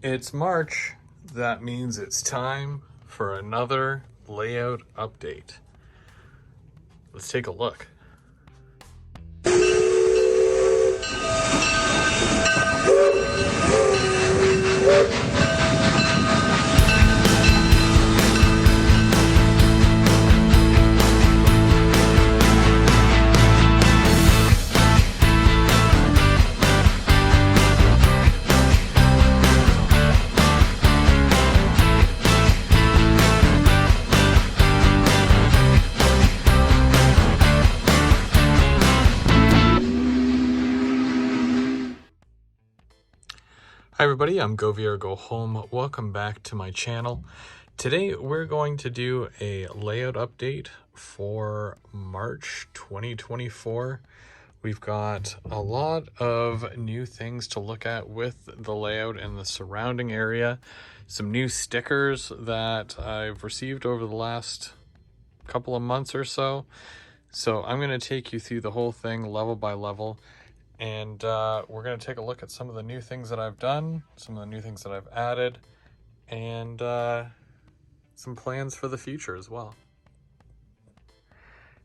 It's March. That means it's time for another layout update. Let's take a look. Hi everybody, I'm Go Via or Go Home. Welcome back to my channel. Today we're going to do a layout update for March 2024. We've got a lot of new things to look at with the layout and the surrounding area. Some new stickers that I've received over the last couple of months or so. So I'm going to take you through the whole thing level by level. And we're going to take a look at some of the new things that I've done, some of the new things that I've added, and some plans for the future as well.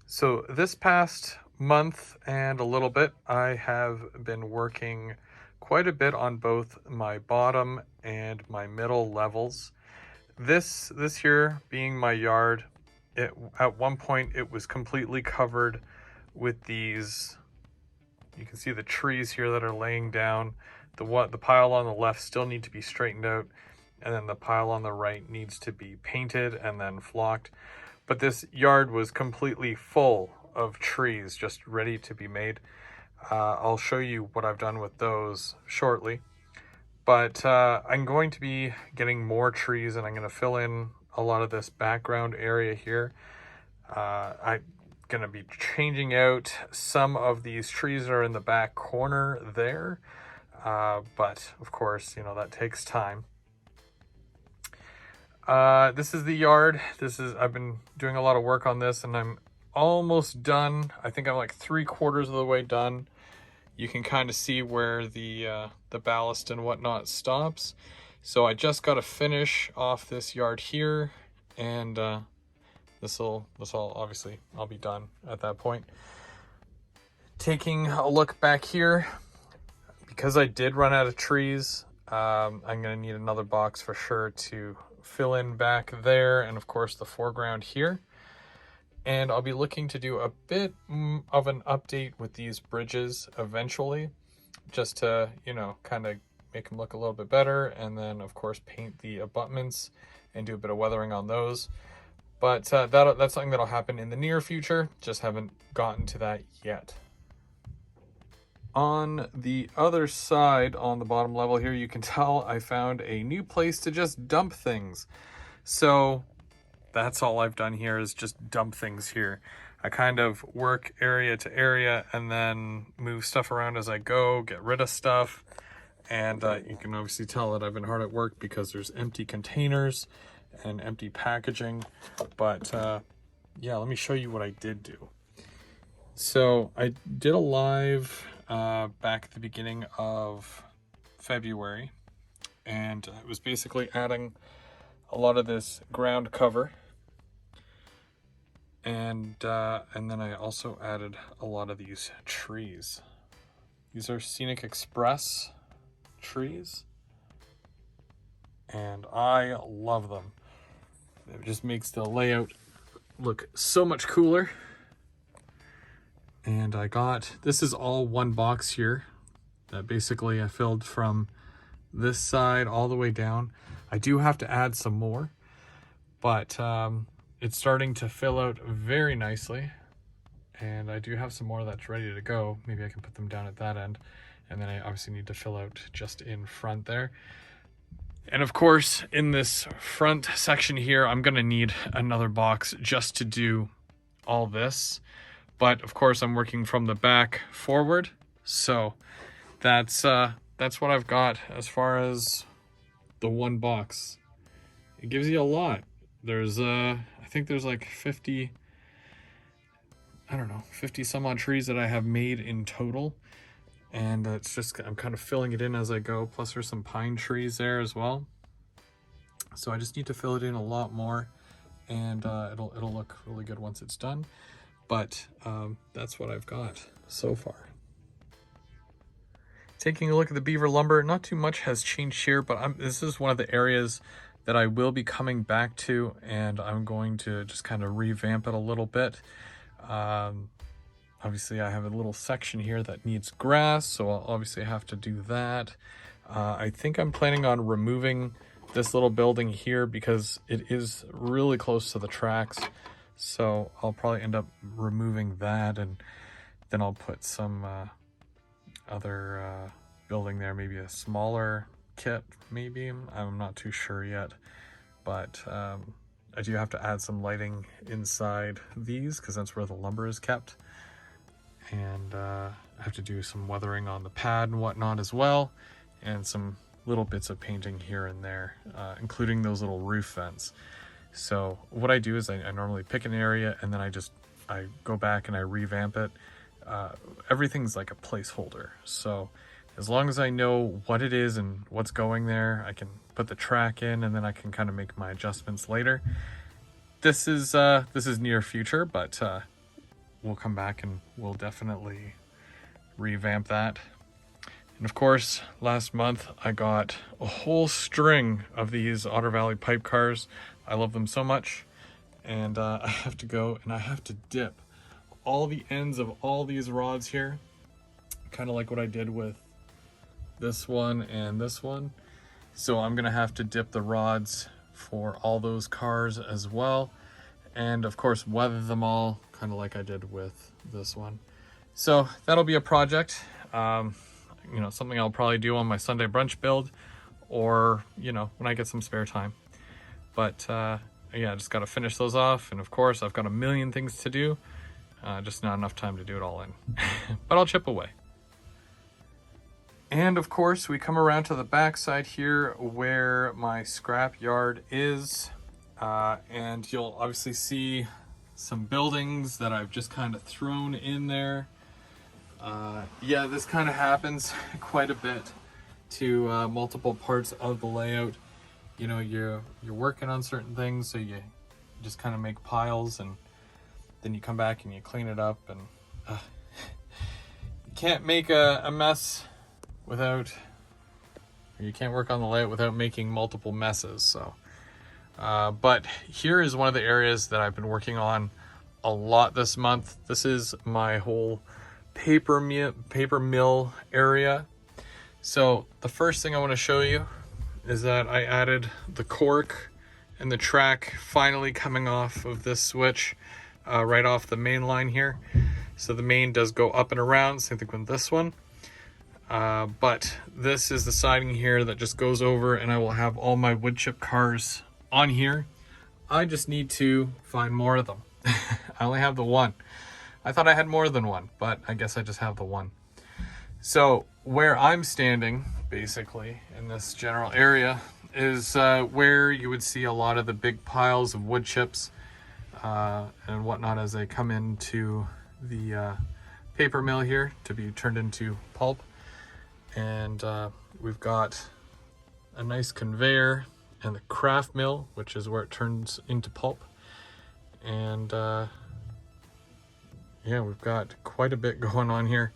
So this past month and a little bit, I have been working quite a bit on both my bottom and my middle levels. This here being my yard, at one point it was completely covered with these. You can see the trees here that are laying down. The pile on the left still need to be straightened out, and then the pile on the right needs to be painted and then flocked. But this yard was completely full of trees just ready to be made. I'll show you what I've done with those shortly. But I'm going to be getting more trees, and I'm going to fill in a lot of this background area here. I'm going to be changing out some of these trees that are in the back corner there, but of course, you know, that takes time. This is the yard. I've been doing a lot of work on this, and I'm almost done. I think I'm like 3/4 of the way done. You can kind of see where the ballast and whatnot stops. So I just got to finish off this yard here, and This'll obviously, I'll be done at that point. Taking a look back here, because I did run out of trees, I'm gonna need another box for sure to fill in back there, and of course the foreground here. And I'll be looking to do a bit of an update with these bridges eventually, just to, you know, kind of make them look a little bit better, and then of course paint the abutments and do a bit of weathering on those. But that's something that'll happen in the near future. Just haven't gotten to that yet. On the other side, on the bottom level here, you can tell I found a new place to just dump things. So that's all I've done here, is just dump things here. I kind of work area to area and then move stuff around as I go, get rid of stuff. And you can obviously tell that I've been hard at work because there's empty containers and empty packaging. But yeah, let me show you what I did do. So I did a live back at the beginning of February, and it was basically adding a lot of this ground cover, and then I also added a lot of these trees. These are Scenic Express trees, and I love them. It just makes the layout look so much cooler. And this is all one box here that basically I filled from this side all the way down. I do have to add some more, but it's starting to fill out very nicely. And I do have some more that's ready to go. Maybe I can put them down at that end. And then I obviously need to fill out just in front there. And of course, in this front section here, I'm gonna need another box just to do all this. But of course, I'm working from the back forward. So that's what I've got as far as the one box. It gives you a lot. There's I think there's like 50, I don't know, 50 some odd trees that I have made in total. And it's just, I'm kind of filling it in as I go. Plus there's some pine trees there as well. So I just need to fill it in a lot more, and it'll look really good once it's done. But that's what I've got so far. Taking a look at the Beaver Lumber, not too much has changed here, but this is one of the areas that I will be coming back to, and I'm going to just kind of revamp it a little bit. Obviously I have a little section here that needs grass, so I'll obviously have to do that. I think I'm planning on removing this little building here because it is really close to the tracks. So I'll probably end up removing that, and then I'll put some other building there, maybe a smaller kit, maybe. I'm not too sure yet, but I do have to add some lighting inside these because that's where the lumber is kept. And I have to do some weathering on the pad and whatnot as well, and some little bits of painting here and there, including those little roof vents. So what I do is I normally pick an area, and then I go back and I revamp it. Everything's like a placeholder. So as long as I know what it is and what's going there, I can put the track in, and then I can kind of make my adjustments later. This is near future, but we'll come back and we'll definitely revamp that. And of course, last month I got a whole string of these Otter Valley pipe cars. I love them so much. And I have to go and I have to dip all the ends of all these rods here, kind of like what I did with this one and this one. So I'm gonna have to dip the rods for all those cars as well. And of course, weather them all, kind of like I did with this one. So that'll be a project. You know, something I'll probably do on my Sunday brunch build, or, you know, when I get some spare time. But yeah, I just got to finish those off. And of course, I've got a million things to do. Just not enough time to do it all in. But I'll chip away. And of course, we come around to the back side here where my scrap yard is. And you'll obviously see some buildings that I've just kind of thrown in there. Yeah, this kind of happens quite a bit to multiple parts of the layout. You know, you're working on certain things, so you just kind of make piles, and then you come back and you clean it up, and you can't make a mess without, or you can't work on the layout without making multiple messes. So but here is one of the areas that I've been working on a lot this month. This is my whole paper mill area. So the first thing I want to show you is that I added the cork and the track finally coming off of this switch, right off the main line here. So the main does go up and around, same thing with this one. But this is the siding here that just goes over, and I will have all my wood chip cars on here. I just need to find more of them. I only have the one. I thought I had more than one, but I guess I just have the one. So where I'm standing, basically, in this general area, is where you would see a lot of the big piles of wood chips and whatnot as they come into the paper mill here to be turned into pulp. And we've got a nice conveyor and the craft mill, which is where it turns into pulp. And yeah, we've got quite a bit going on here.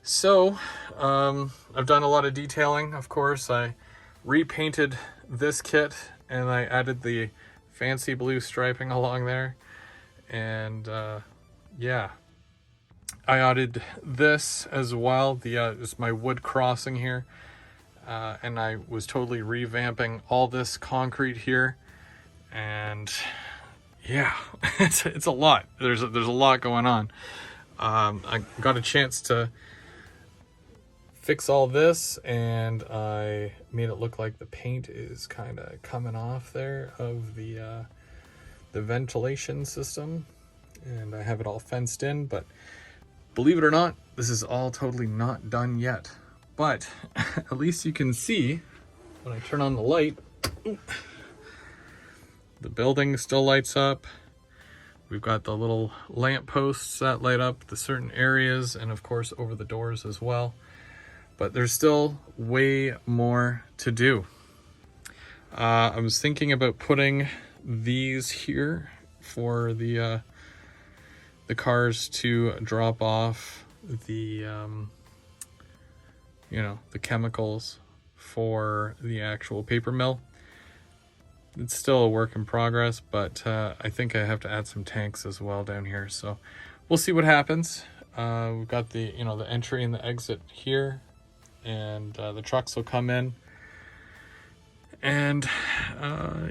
So I've done a lot of detailing. Of course, I repainted this kit, and I added the fancy blue striping along there. And yeah, I added this as well. It's my wood crossing here. And I was totally revamping all this concrete here. And yeah, it's a lot. There's a lot going on. I got a chance to fix all this, and I made it look like the paint is kind of coming off there of the ventilation system, and I have it all fenced in. But believe it or not, this is all totally not done yet. But at least you can see when I turn on the light, the building still lights up. We've got the little lamp posts that light up the certain areas, and of course over the doors as well. But there's still way more to do. I was thinking about putting these here for the cars to drop off the the chemicals for the actual paper mill. It's still a work in progress, but I think I have to add some tanks as well down here. So we'll see what happens. We've got the the entry and the exit here, and the trucks will come in. And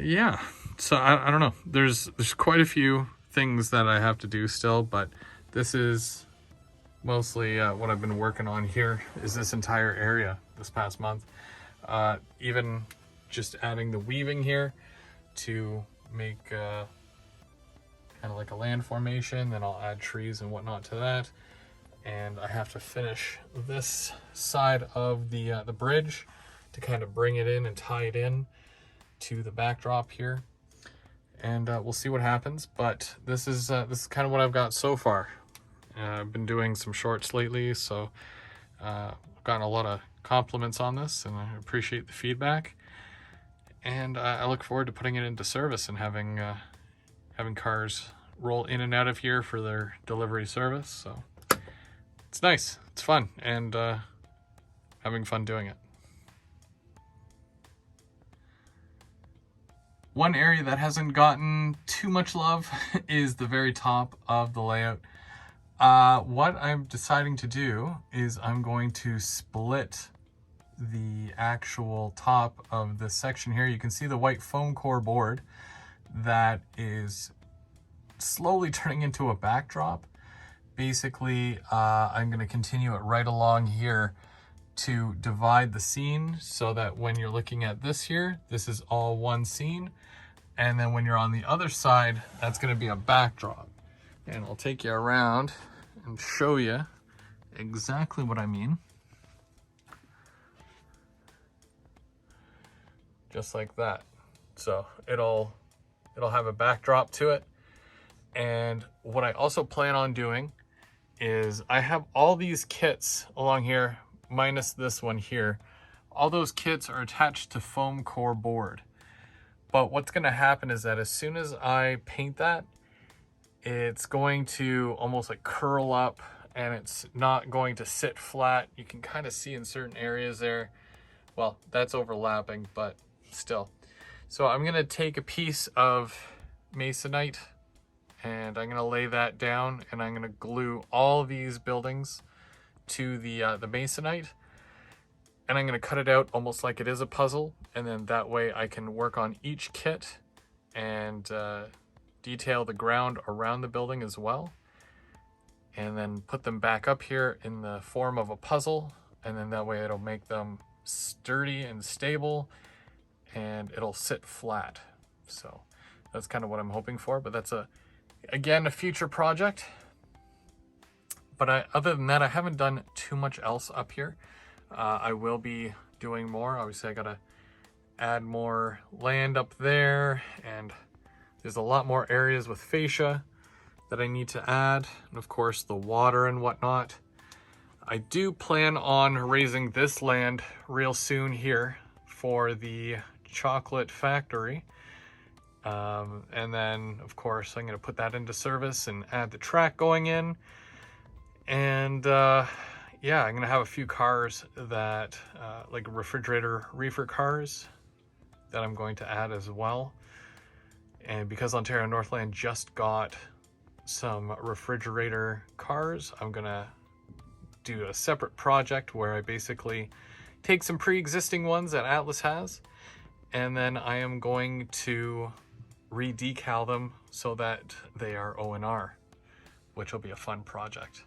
yeah, so I don't know. There's quite a few things that I have to do still, but this is mostly what I've been working on here. Is this entire area this past month. Even just adding the weaving here to make kind of like a land formation. Then I'll add trees and whatnot to that. And I have to finish this side of the bridge to kind of bring it in and tie it in to the backdrop here. And we'll see what happens. But this is kind of what I've got so far. I've been doing some shorts lately, so I've gotten a lot of compliments on this, and I appreciate the feedback. And I look forward to putting it into service and having cars roll in and out of here for their delivery service. So it's nice, it's fun, and having fun doing it. One area that hasn't gotten too much love is the very top of the layout. What I'm deciding to do is I'm going to split the actual top of this section here. You can see the white foam core board that is slowly turning into a backdrop. Basically, I'm going to continue it right along here to divide the scene so that when you're looking at this here, this is all one scene. And then when you're on the other side, that's going to be a backdrop. And I'll take you around and show you exactly what I mean. Just like that. So it'll have a backdrop to it. And what I also plan on doing is I have all these kits along here, minus this one here. All those kits are attached to foam core board. But what's going to happen is that as soon as I paint that, it's going to almost like curl up, and it's not going to sit flat. You can kind of see in certain areas there. Well, that's overlapping, but still. So I'm going to take a piece of masonite, and I'm going to lay that down, and I'm going to glue all these buildings to the masonite. And I'm going to cut it out almost like it is a puzzle, and then that way I can work on each kit and detail the ground around the building as well, and then put them back up here in the form of a puzzle, and then that way it'll make them sturdy and stable, and it'll sit flat. So that's kind of what I'm hoping for, but that's again a future project. But other than that, I haven't done too much else up here. I will be doing more. Obviously, I gotta add more land up there, and there's a lot more areas with fascia that I need to add, and of course the water and whatnot. I do plan on raising this land real soon here for the chocolate factory. And then of course I'm gonna put that into service and add the track going in. And yeah, I'm gonna have a few cars that like refrigerator reefer cars that I'm going to add as well. And because Ontario Northland just got some refrigerator cars, I'm gonna do a separate project where I basically take some pre-existing ones that Atlas has, and then I am going to re-decal them so that they are O&R, which will be a fun project.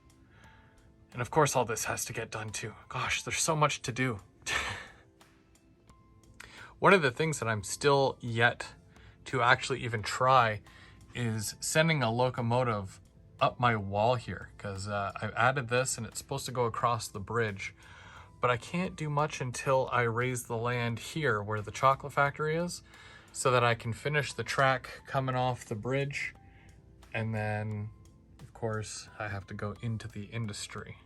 And of course all this has to get done too. Gosh, there's so much to do. One of the things that I'm still yet to actually even try is sending a locomotive up my wall here, because I've added this and it's supposed to go across the bridge, but I can't do much until I raise the land here where the chocolate factory is, so that I can finish the track coming off the bridge And then, of course, I have to go into the industry.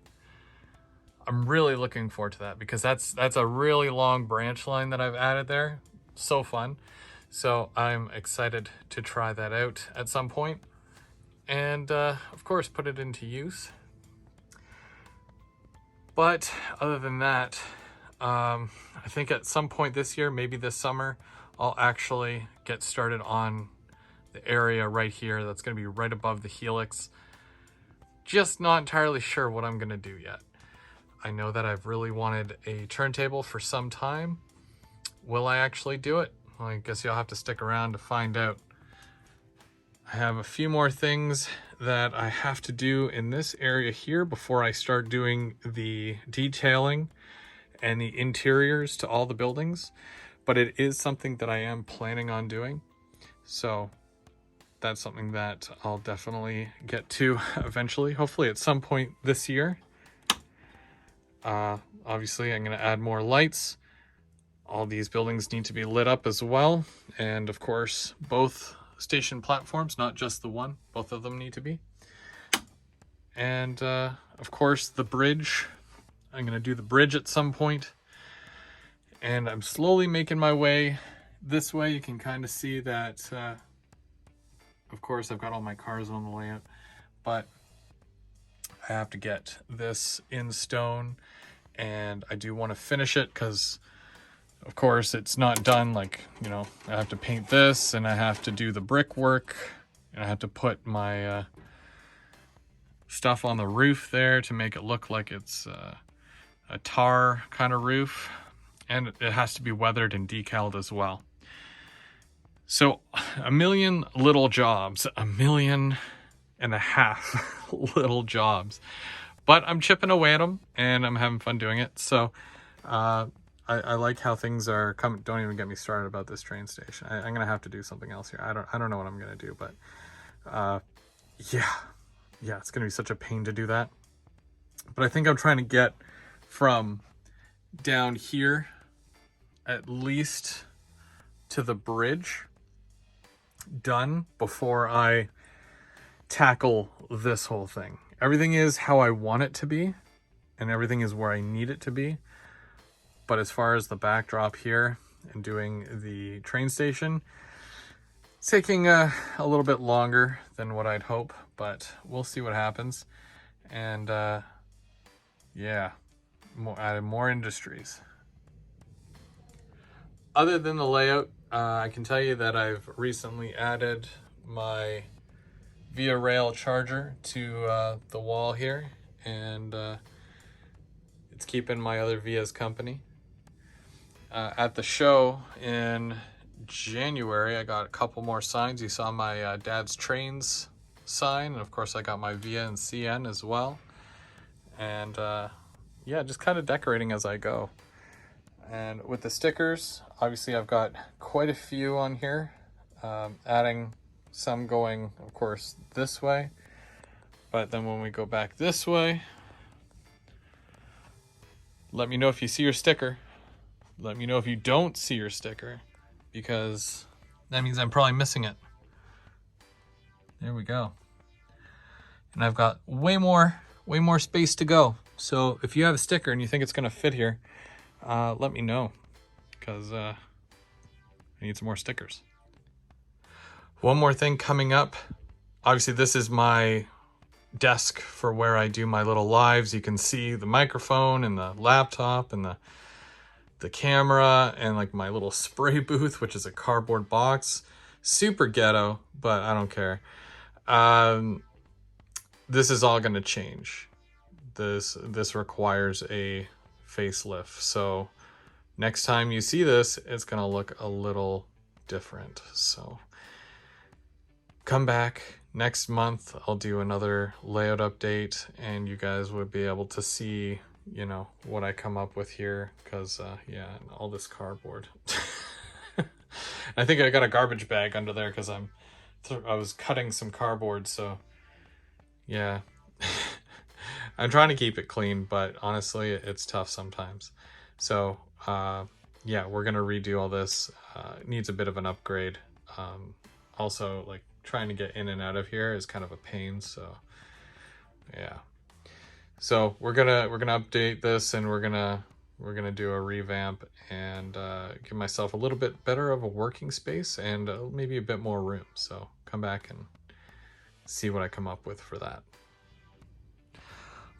I'm really looking forward to that because that's a really long branch line that I've added there. So fun. So I'm excited to try that out at some point. And of course, put it into use. But other than that, I think at some point this year, maybe this summer, I'll actually get started on the area right here that's going to be right above the helix. Just not entirely sure what I'm going to do yet. I know that I've really wanted a turntable for some time. Will I actually do it? Well, I guess you'll have to stick around to find out. I have a few more things that I have to do in this area here before I start doing the detailing and the interiors to all the buildings, but it is something that I am planning on doing. So that's something that I'll definitely get to eventually, hopefully at some point this year. Obviously I'm going to add more lights. All these buildings need to be lit up as well. And of course, both station platforms, not just the one, both of them need to be. And of course the bridge, I'm going to do the bridge at some point. And I'm slowly making my way this way. You can kind of see that, of course I've got all my cars on the layout, but I have to get this in stone and I do want to finish it because of course it's not done. Like, you know, I have to paint this and I have to do the brickwork and I have to put my stuff on the roof there to make it look like it's a tar kind of roof, and it has to be weathered and decaled as well. So a million little jobs, 1.5 million little jobs, but I'm chipping away at them and I'm having fun doing it. So I like how things are coming. Don't even get me started about this train station. I'm gonna have to do something else here. I don't know what I'm gonna do, but yeah, it's gonna be such a pain to do that. But I think I'm trying to get from down here at least to the bridge done before I tackle this whole thing. Everything is how I want it to be and everything is where I need it to be. But as far as the backdrop here and doing the train station, it's taking a little bit longer than what I'd hope, but we'll see what happens. And yeah, added more industries. Other than the layout, I can tell you that I've recently added my Via Rail charger to the wall here, and it's keeping my other Vias company. At the show in January, I got a couple more signs. You saw my dad's trains sign, and of course I got my Via and CN as well. And yeah, just kind of decorating as I go. And with the stickers, obviously I've got quite a few on here, adding some going, of course, this way. But then when we go back this way, let me know if you see your sticker. Let me know if you don't see your sticker, because that means I'm probably missing it. There we go. And I've got way more space to go. So if you have a sticker and you think it's gonna fit here, let me know, because I need some more stickers. One more thing coming up. Obviously this is my desk for where I do my little lives. You can see the microphone and the laptop and the camera and like my little spray booth, which is a cardboard box. Super ghetto, but I don't care. This is all gonna change. This requires a facelift. So next time you see this, it's gonna look a little different. So come back next month. I'll do another layout update and you guys would be able to see, you know, what I come up with here, because yeah, all this cardboard. I think I got a garbage bag under there because I was cutting some cardboard. So yeah. I'm trying to keep it clean, but honestly, it's tough sometimes. So yeah, we're gonna redo all this. It needs a bit of an upgrade. Also, like, trying to get in and out of here is kind of a pain, so yeah. So we're gonna update this, and we're gonna do a revamp and give myself a little bit better of a working space and maybe a bit more room. So come back and see what I come up with for that.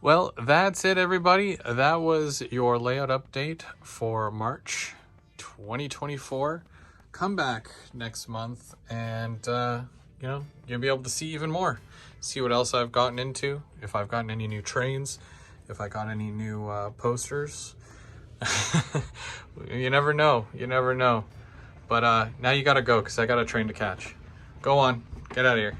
Well, that's it, everybody. That was your layout update for March 2024. Come back next month and you know, you'll be able to see even more. See what else I've gotten into, if I've gotten any new trains, if I got any new posters. You never know. You never know. But now you gotta go, because I got a train to catch. Go on. Get out of here.